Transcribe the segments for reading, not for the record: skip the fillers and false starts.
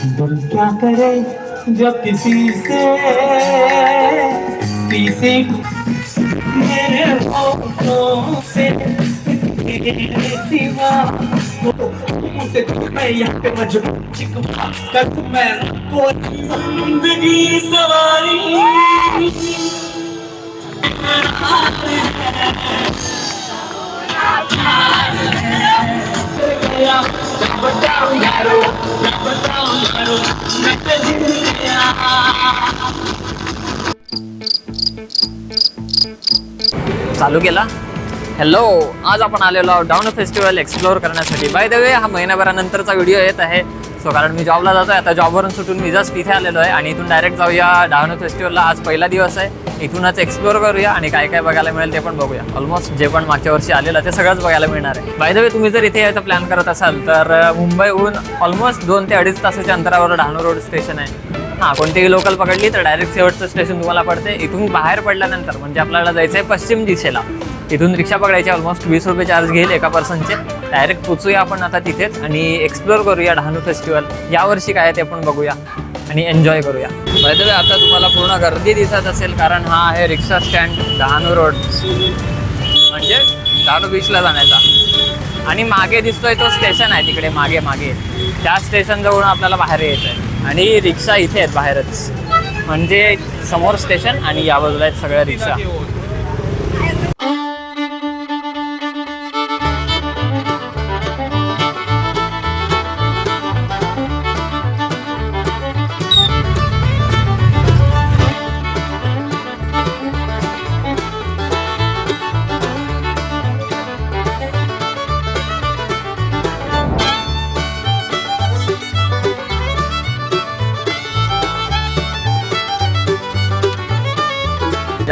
दिल क्या करे जब किसी से किसी मेरे होठों से तेरे सिवा मुझसे मैं यहाँ पे मजबूर चिकवा कर मैं कोई जिंदगी सवारी चालू केला. हॅलो, आज आपण आलेलो आहोत डाऊन फेस्टिवल एक्सप्लोअर करण्यासाठी. बाय द वे, हा महिनाभरानंतरचा व्हिडिओ येत आहे. सो कारण मी जॉबला जातोय, आता जॉबवरून सुटून मी जस्ट इथे आलेलो आहे आणि इथून डायरेक्ट जाऊया डाऊन फेस्टिवलला. आज पहिला दिवस आहे, इथूनच एक्सप्लोअर करूया आणि काय काय बघायला मिळेल ते पण बघूया. ऑलमोस्ट जे पण मागच्या वर्षी आलेलं ते सगळंच बघायला मिळणार आहे. बाय द वे, तुम्ही जर इथे यायचा प्लॅन करत असाल तर मुंबईहून ऑलमोस्ट 2 ते 2.5 तासाच्या अंतरावर डहाणू रोड स्टेशन आहे. हां, कोणतीही लोकल पकडली तर डायरेक्ट शेवटचं स्टेशन तुम्हाला पडते. इथून बाहेर पडल्यानंतर म्हणजे आपल्याला जायचं आहे पश्चिम दिशेला. इथून रिक्षा पकडायची, ऑलमोस्ट 20 रुपये चार्ज घेईल एका पर्सनचे. डायरेक्ट पोचूया आपण आता तिथेच आणि एक्सप्लोअर करूया डहाणू फेस्टिवल. यावर्षी काय आहे ते पण बघूया आणि एन्जॉय करूया. बाय द वे, आता तुम्हाला पूर्ण गर्दी दिसत असेल कारण हा आहे रिक्षा स्टँड डहाणू रोड, म्हणजे डहाणू बीचला जाण्याचा. आणि मागे दिसतोय तो स्टेशन आहे तिकडे मागे मागे, त्या स्टेशन जवळून आपल्याला बाहेर यायचं आहे. आणि रिक्षा इथे आहेत बाहेरच, म्हणजे समोर स्टेशन आणि या बाजूला आहेत सगळ्या रिक्षा.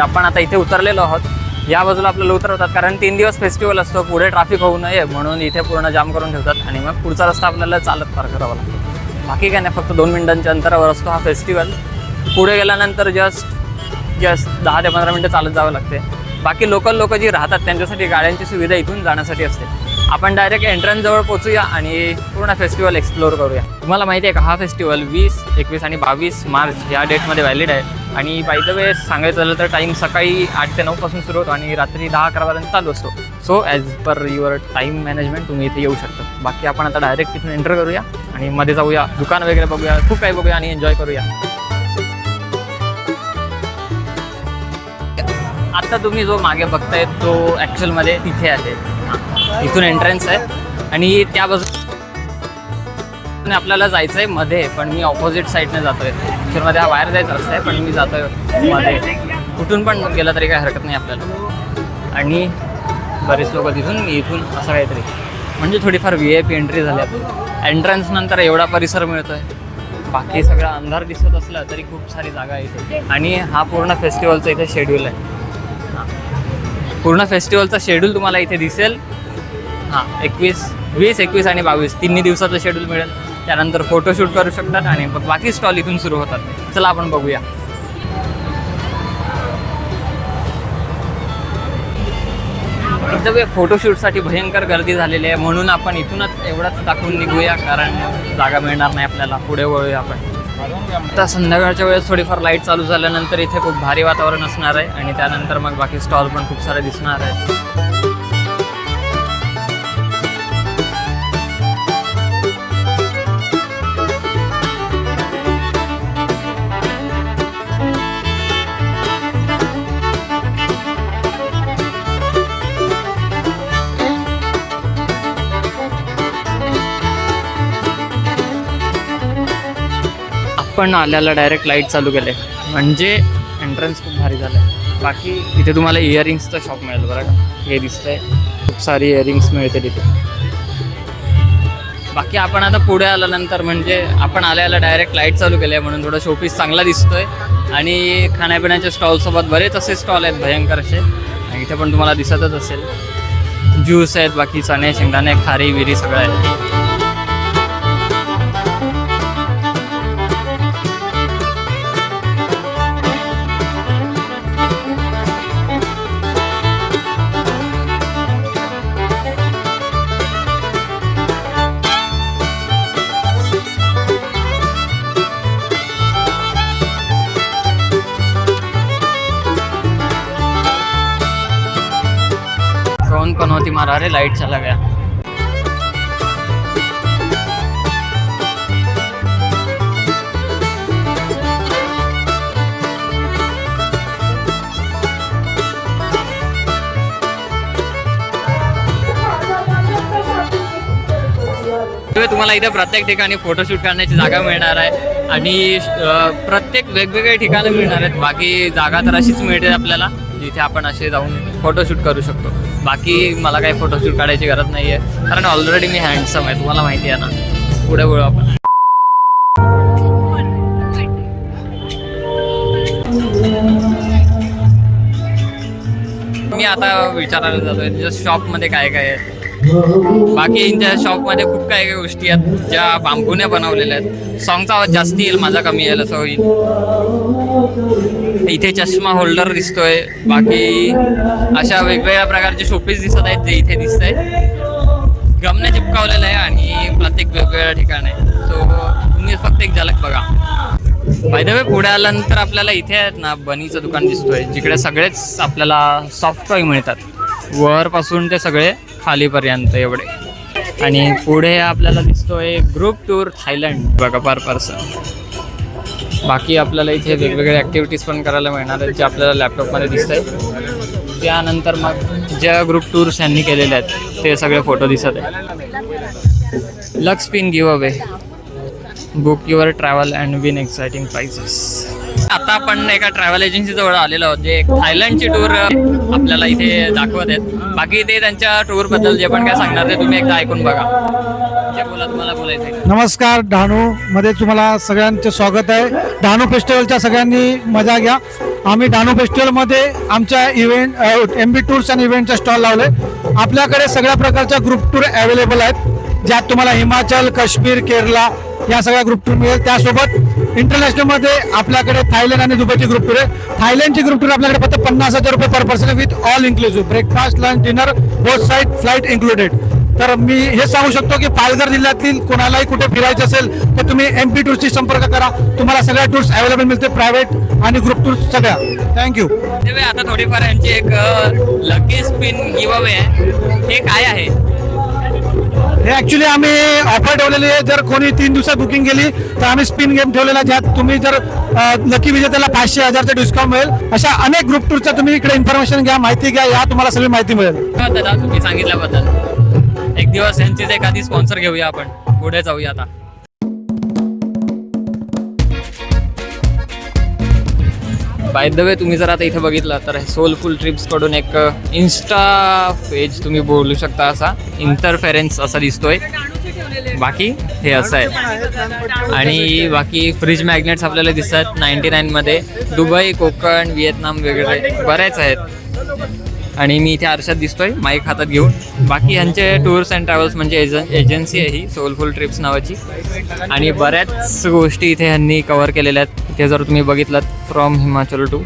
आपण आता इथे उतरलेलो आहोत. या बाजूला आपल्याला उतरवतात कारण 3 दिवस फेस्टिवल असतो, पुढे ट्रॅफिक होऊ नये म्हणून इथे पूर्ण जाम करून ठेवतात आणि मग पुढचा रस्ता आपल्याला चालत पार करावा लागतो. बाकी काय नाही, फक्त 2 मिनिटांच्या अंतरावर असतो हा फेस्टिवल. पुढे गेल्यानंतर जस्ट 10 ते 15 मिनटं चालत जावं लागते. बाकी लोकल लोक जी राहतात त्यांच्यासाठी गाड्यांची सुविधा इथून जाण्यासाठी असते. आपण डायरेक्ट एंट्रन्स जवळ पोचूया आणि पूर्ण फेस्टिवल एक्सप्लोअर करूया. तुम्हाला माहिती आहे का, हा फेस्टिवल 20, 21 आणि 22 मार्च या डेटमध्ये व्हॅलिड आहे. आणि बाय द वे सांगायचं झालं तर टाईम सकाळी 8 ते 9 पासून सुरू होतो आणि रात्री 10-11 पर्यंत चालू असतो. So as per your time management तुम्ही इथे येऊ शकता. बाकी आपण आता डायरेक्ट तिथून एंटर करूया आणि मध्ये जाऊया, दुकान वगैरे बघूया, खूप काही बघूया आणि एन्जॉय करूया. आता तुम्ही जो मागे बघताय तो ॲक्च्युअलमध्ये तिथे आहे. इथून एंट्रन्स आहे आणि त्या बाजूने आपल्याला जायचं आहे मध्ये, पण मी ऑपोजिट साईडने जातो आहे. ॲक्च्युअलमध्ये हा बाहेर जायचा रस्ता आहे पण मी जातो आहे मध्ये. कुठून पण गेलं तरी काही हरकत नाही आपल्याला. आणि बरेच लोक तिथून, मी इथून, असं काहीतरी, म्हणजे थोडीफार VIP एंट्री झाली आपली. एंट्रन्स नंतर एवढा परिसर मिळतो आहे. बाकी सगळा अंधार दिसत असला तरी खूप सारी जागा आहे इथे. आणि हा पूर्ण फेस्टिवलचा इथे शेड्यूल आहे. पूर्ण फेस्टिवलचा शेड्यूल तुम्हाला इथे दिसेल. हां, 20, 21 आणि 22 तिन्ही दिवसाचं शेड्यूल मिळेल. त्यानंतर फोटोशूट करू शकतात आणि बाकी स्टॉल इथून सुरू होतात. चला आपण बघूया. इथं फोटोशूटसाठी भयंकर गर्दी झालेली आहे म्हणून आपण इथूनच एवढंच दाखवून निघूया कारण जागा मिळणार नाही आपल्याला. पुढे वळूया आपण. आता संध्याकाळच्या वेळेस थोडीफार लाईट चालू झाल्यानंतर इथे खूप भारी वातावरण असणार आहे आणि त्यानंतर मग बाकी स्टॉल पण खूप सारे दिसणार आहेत. पण आल्याला डायरेक्ट लाईट चालू केले म्हणजे एंट्रन्स खूप भारी झालं आहे. बाकी इथे तुम्हाला इयरिंग्सचं शॉप मिळेल बरं का. हे दिसतंय, खूप सारी इयरिंग्स मिळते तिथे. बाकी आपण आता पुढे आल्यानंतर म्हणजे आपण आल्याला डायरेक्ट लाईट चालू केले आहे म्हणून थोडं शोपीस चांगला दिसतोय. आणि खाण्यापिण्याच्या स्टॉलसोबत बरेच असे स्टॉल आहेत भयंकर असे. आणि इथे पण तुम्हाला दिसतच असेल, ज्यूस आहेत, बाकी चणे, शेंगदाणे, खारी विरी सगळं आहे. पनौती मारा, अरे लाइट चला गया। तुम्हाला इथे प्रत्येक ठिकाणी फोटोशूट करण्याची जागा मिळणार आहे आणि प्रत्येक वेगवेगळे ठिकाणं मिळणार आहेत। बाकी जागा तर अशीच मिळते आपल्याला जिथे आपण असे जाऊन फोटोशूट करू शकतो। बाकी मला काही फोटोशूट काढायची गरज नाही आहे, कारण ऑलरेडी मी हँडसम आहे, तुम्हाला माहिती आहे ना। पुढे बोलू आपण। मी आता विचारायला जातोय तुझ्या शॉपमध्ये काय काय आहे। बाकी यांच्या शॉपमध्ये खूप काही काही गोष्टी आहेत ज्या बांबूने बनवलेल्या आहेत। सॉंगचा आवाज जास्ती येईल, माझा कमी येईल असं होईल। इथे चष्मा होल्डर दिसतोय, बाकी अशा वेगवेगळ्या प्रकारचे शोपीस दिसत आहेत जे इथे दिसत आहेत। गमने चिपकावलेलं आहे आणि प्रत्येक वेगवेगळ्या ठिकाणी, सो तुम्ही फक्त एक झलक बघा। बाय द वे पुढे आल्यानंतर आपल्याला इथे आहेत ना बनीचं दुकान दिसतोय, जिकडे सगळेच आपल्याला सॉफ्ट टॉय मिळतात, वरपासून ते सगळे खालीपर्यंत एवढे। आणि पुढे आपल्याला दिसतोय ग्रुप टूर थायलंड बघा पर पर्सन। बाकी आपल्याला इथे वेगवेगळे ॲक्टिव्हिटीज पण करायला मिळणार आहेत जे आपल्याला लॅपटॉपमध्ये दिसत आहेत। त्यानंतर मग ज्या ग्रुप टूर्स यांनी केलेले आहेत ते सगळे फोटो दिसत आहेत। Lux spin give away, book your travel and win exciting prices. आता आपण एका ट्रॅव्हल एजन्सी जवळ आलेलो आहोत जे थायलंडची टूर आपल्याला इथे दाखवत आहेत। बाकी ते त्यांच्या टूर बद्दल जे पण काय सांगणार ते तुम्ही एकदा ऐकून बघा। जे बोला तुम्हाला बोलायचं। नमस्कार, डहाणू मध्ये तुम्हाला सगळ्यांचे स्वागत आहे। डहाणू फेस्टिवलच्या सगळ्यांनी मजा घ्या। आम्ही डहाणू फेस्टिवलमध्ये आमच्या इव्हेंट MB टूर्स अँड इव्हेंटचा स्टॉल लावले। आपल्याकडे सगळ्या प्रकारच्या ग्रुप टूर अवेलेबल आहेत, ज्यात तुम्हाला हिमाचल, काश्मीर, केरला या सगळ्या ग्रुप टूर मिळेल। त्यासोबत इंटरनॅशनलमध्ये आपल्याकडे थायलंड आणि दुबईची ग्रुप टूर आहे। थायलंडची ग्रुप टूर आपल्याकडे फक्त 50,000 रुपये per person with all inclusive, breakfast, lunch, dinner, both side flight included. तर मी हे सांगू शकतो की पालघर जिल्ह्यातील कोणालाही कुठे फिरायचं असेल तर तुम्ही MP टूर्सशी संपर्क करा, तुम्हाला सगळ्या टूर्स अवेलेबल मिळते, प्रायव्हेट आणि ग्रुप टूर्स सगळ्या। थँक्यू। आता थोडीफार यांची एक लकी स्पिन गिव्ह अवे आहे, हे काय आहे? हे ॲक्च्युली आम्ही ऑफर ठेवलेली आहे, जर कोणी 3 दिवसात बुकिंग केली तर आम्ही स्पिन गेम ठेवलेला, ज्यात तुम्ही जर लकी विजेत्याला 500,000चं डिस्काउंट मिळेल। अशा अनेक ग्रुप टूरचा तुम्ही इकडे इन्फॉर्मेशन घ्या, माहिती घ्या, या तुम्हाला सगळी माहिती मिळेल। दादा तुम्ही सांगितल्याबद्दल एक दिवस यांचीच एखादी स्पॉन्सर घेऊया, आपण पुढे जाऊया आता। बाय द वे तुम्ही जर आता इथे बघितलं तर सोलफुल ट्रिप्स कडून एक इन्स्टा पेज तुम्ही बोलू शकता, असा इंटरफेरेन्स असा दिसतोय। बाकी हे असं आहे आणि बाकी फ्रीज मॅग्नेट्स आपल्याला दिसतात 99 मध्ये। दुबई, कोकण, व्हिएतनाम वगैरे बरेच आहेत। आणि मी इथे आरशात दिसतोय माईक हातात घेऊन। बाकी यांचे टूर्स अँड ट्रॅव्हल्स म्हणजे एजन्सी आहे ही सोलफुल ट्रिप्स नावाची, आणि बऱ्याच गोष्टी इथे यांनी कव्हर केलेल्या आहेत। इथे जर तुम्ही बघितलात फ्रॉम हिमाचल टू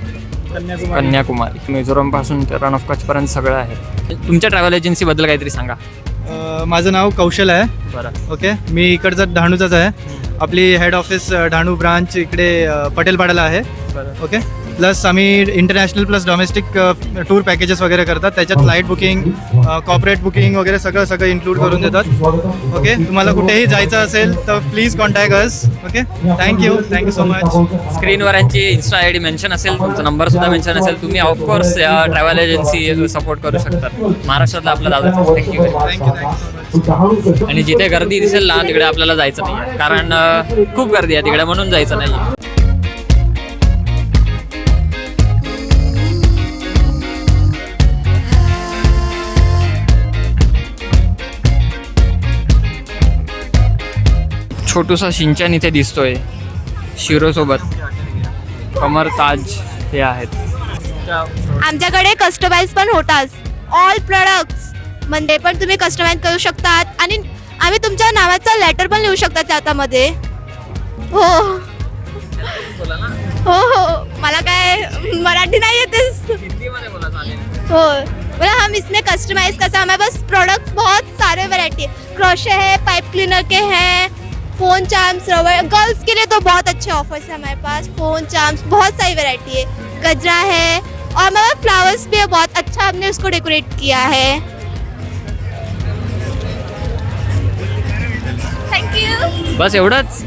कन्याकुमारी, मिझोरमपासून ते रन ऑफ कच्छपर्यंत सगळं आहे। तुमच्या ट्रॅव्हल एजन्सीबद्दल काहीतरी सांगा। माझं नाव कौशल आहे। बरं, ओके, मी इकडचा डहाणूचाच आहे। आपली हेड ऑफिस डहाणू ब्रांच इकडे पटेलपाड्याला आहे। बरं। ओके, प्लस आम्ही international plus domestic tour packages वगैरे करतात, त्याच्यात फ्लाईट बुकिंग, कॉर्पोरेट बुकिंग वगैरे सगळं इन्क्लूड करून देतात। ओके, तुम्हाला कुठेही जायचं असेल तर please contact us. Okay, thank you so much. स्क्रीनवर यांची इन्स्टा ID मेन्शन असेल, तुमचा नंबर सुद्धा मेन्शन असेल, तुम्ही ऑफकोर्स या ट्रॅव्हल एजन्सी सपोर्ट करू शकता। महाराष्ट्रातला आपला दादा, थँक्यू। थँक्यू आणि जिथे गर्दी दिसेल ना तिकडे आपल्याला जायचं नाही, कारण खूप गर्दी आहे तिकडे, म्हणून जायचं नाही। छोटूसा सिंचन इथे दिसतोय शिरोसोबत, कमर ताज हे आहेत। आमच्याकडे कस्टमाइज पण होतात, ऑल प्रोडक्ट्स म्हणजे पण तुम्ही कस्टमाइज करू शकतात आणि आम्ही तुमच्या नावाचा लेटर पण लिहू शकतात त्यामध्ये। हो हो हो, मला काय मराठी नाही येतेस। हो, मतलब हम इसमें कस्टमाइज करते हैं, हमारे पास प्रोडक्ट्स बहुत सारे वैरायटी, क्रोशे है, पाइप क्लीनर के हैं, फोन चार्म्स, रबर, गर्ल्स के लिए तो बहुत अच्छे ऑफर्स है हमारे पास। फोन चार्म्स बहुत सारी वैरायटी है, गजरा है, और हमारे पास फ्लावर्स भी है, बहुत अच्छा हमने उसको डेकोरेट किया है। बस एवढंच.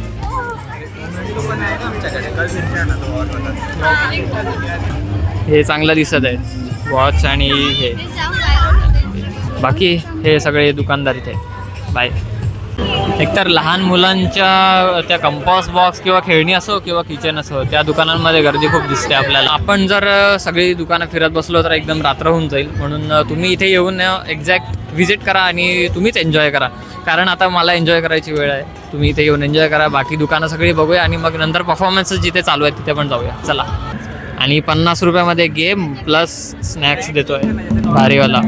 हे चांगलं दिसत आहे वॉच आणि हे, बाकी हे सगळे दुकानदार इथे. बाय. एकतर लहान मुलांच्या त्या कंपास बॉक्स किंवा खेळणी असो किंवा किचन असो, त्या दुकानांमध्ये गर्दी खूप दिसते आपल्याला. आपण जर सगळी दुकानं फिरत बसलो तर एकदम रात्र होऊन जाईल. म्हणून तुम्ही इथे येऊन एक्झॅक्ट व्हिजिट करा आणि तुम्हीच एन्जॉय करा. कारण आता मला एन्जॉय करायची वेळ आहे. तुम्ही इथे येऊन एन्जॉय करा. बाकी दुकानं सगळी बघूया आणि मग नंतर परफॉर्मन्सेस जिथे चालू आहेत तिथे पण जाऊया. चला. आणि 50 रुपयामध्ये गेम प्लस स्नॅक्स देतोय भारीवाला.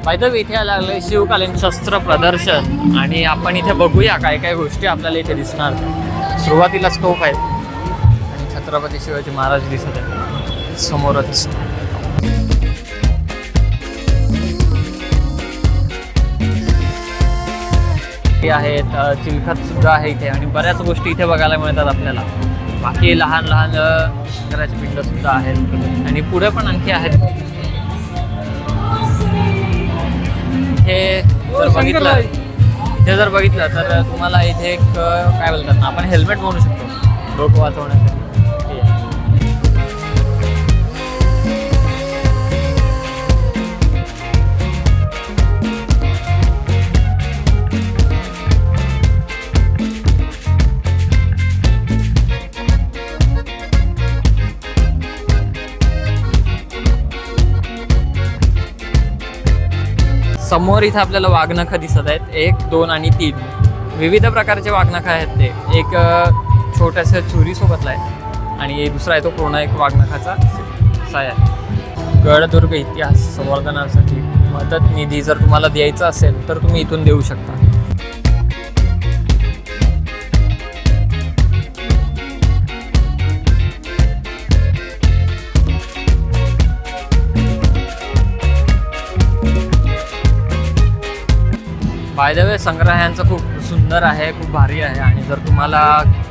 बाय द वे, इथे लागलं शिवकालीन शस्त्र प्रदर्शन आणि आपण इथे बघूया काय काय गोष्टी आपल्याला इथे दिसणार. सुरुवातीलाच तोफ आहे आणि छत्रपती शिवाजी महाराज दिसत आहे समोरच. हे आहेत चिलखत सुद्धा आहे इथे आणि बऱ्याच गोष्टी इथे बघायला मिळतात आपल्याला. बाकी लहान लहान शंकराची पिंड सुद्धा आहेत आणि पुढे पण आणखी आहेत. हे जर बघितलं तर तुम्हाला इथे एक काय बोलतात ना, आपण हेल्मेट म्हणू शकतो डोकं वाचवण्यासाठी. समोर इथं आपल्याला वाघनखं दिसत आहेत. 1, 2 आणि 3 विविध प्रकारचे वाघनखं आहेत. ते एक छोट्याशा छुरीसोबतला आहे आणि दुसरा आहे तो पूर्ण एक वाघनखाचा साय आहे. गडदुर्ग इतिहास संवर्धनासाठी मदत निधी जर तुम्हाला द्यायचा असेल तर तुम्ही इथून देऊ शकता. बाय द वे, संग्रहालयांचं खूप सुंदर आहे, खूप भारी आहे आणि जर तुम्हाला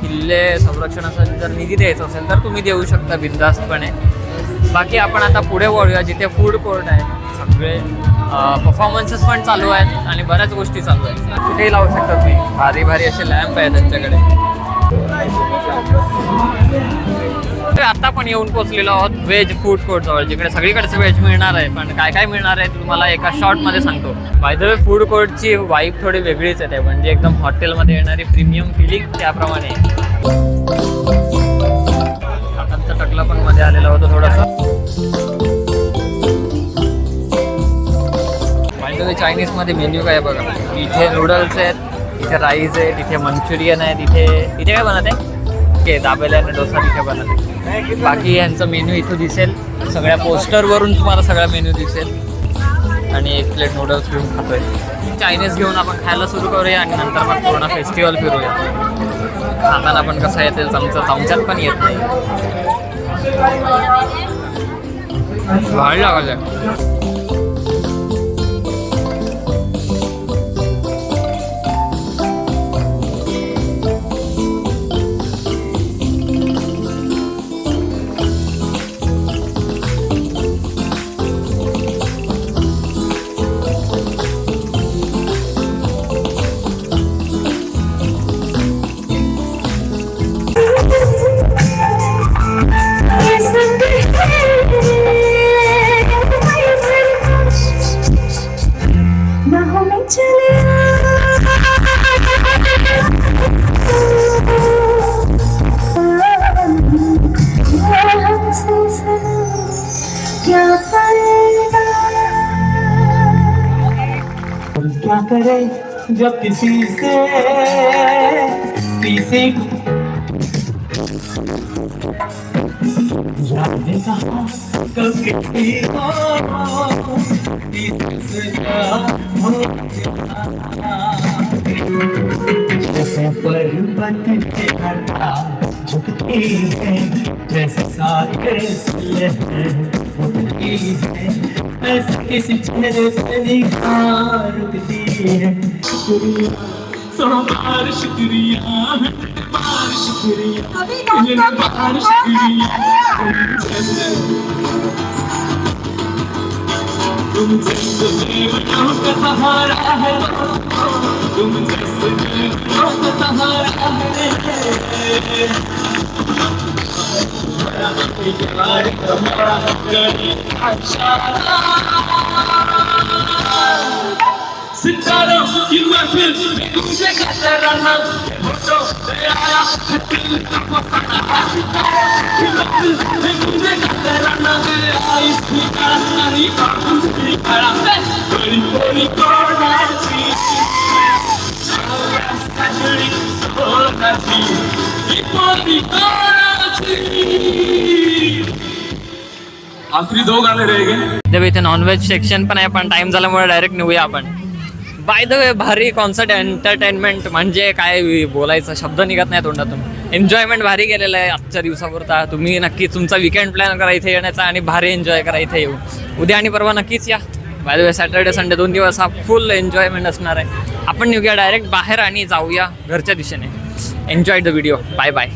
किल्ले संरक्षणासाठी जर निधी द्यायचा असेल तर तुम्ही देऊ शकता बिनधास्तपणे. बाकी आपण आता पुढे वळूया जिथे फूड कोर्ट आहे. सगळे परफॉर्मन्सेस पण चालू आहेत आणि बऱ्याच गोष्टी चालू आहेत. कुठेही लावू शकता तुम्ही. भारी भारी असे लॅम्प आहेत त्यांच्याकडे. आता आपण येऊन पोहोचलेलो आहोत व्हेज फूड कोर्ट जवळ, जिकडे सगळीकडेच व्हेज मिळणार आहे. पण काय काय मिळणार आहे तुम्हाला एका शॉर्टमध्ये सांगतो. बाय द वे, फूड कोर्टची वाईब थोडी वेगळीच आहे. म्हणजे एकदम हॉटेलमध्ये येणारी प्रीमियम फिलिंग त्याप्रमाणे. काकांचा टकला पण मध्ये आलेला होता थोडासा. बाय द वे, चायनीजमध्ये मेन्यू काय बघा. इथे नूडल्स आहेत, इथे राईस आहे, तिथे मंचुरियन आहे, तिथे काय बनत आहे के दाबेल्याने डोसा तिथे बनत आहे. बाकी यांचा मेन्यू इथं दिसेल. सगळ्या पोस्टरवरून तुम्हाला सगळा मेन्यू दिसेल. आणि 1 प्लेट नूडल्स घेऊन खातोय. चायनीज घेऊन आपण खायला सुरू करूया आणि नंतर मग पूर्ण फेस्टिवल फिरूया. खाताना पण कसं येते चमच्यात पण येत नाही. भारी लागलं. क्या करे जब किसी से जाने कहा कब किसी जैसे पर्वत के घटा झुकती है, जैसे सागर उठती है, ऐसे किसी चेहरे पे निगाह रुकती है. सौ बार शुक्रिया बार शुक्रिया मिलन बार शुक्रिया तुम जैसे बेवजह का सहारा है तुम जैसे बेवजह का सहारा है यार तुम्हारा गली अच्छा सितारों की महफिल में तुझे गाता रहना फोटो ले आया दिल का फसाना सितारों की महफिल में तुझे गाता रहना आई स्वीकार नहीं बाबू करा बड़ी बड़ी कोनाची सजड़ी कोनाची बड़ी कोनाची आखरी 2 गाने रह गए जब इथे नॉनव्हेज सेक्शन पण आहे पण टाइम झाल्यामुळे डायरेक्ट निघूया आपण. बाय द वे भारी कॉन्सर्ट एंटरटेनमेंट म्हणजे काय बोलायचं शब्द निघत नाही तोंडातून. एन्जॉयमेंट भारी गेलेलं आहे आजच्या दिवसापुरता. तुम्ही नक्की तुमचा विकेंड प्लॅन करा इथे येण्याचा आणि भारी एन्जॉय करा इथे येऊन. उद्या आणि परवा नक्कीच या. Bye the way Saturday Sunday 2 दिवस हा फुल एन्जॉयमेंट असणार आहे. आपण निघूया डायरेक्ट बाहेर आणि जाऊया घरच्या दिशेने. Enjoy the video. Bye bye.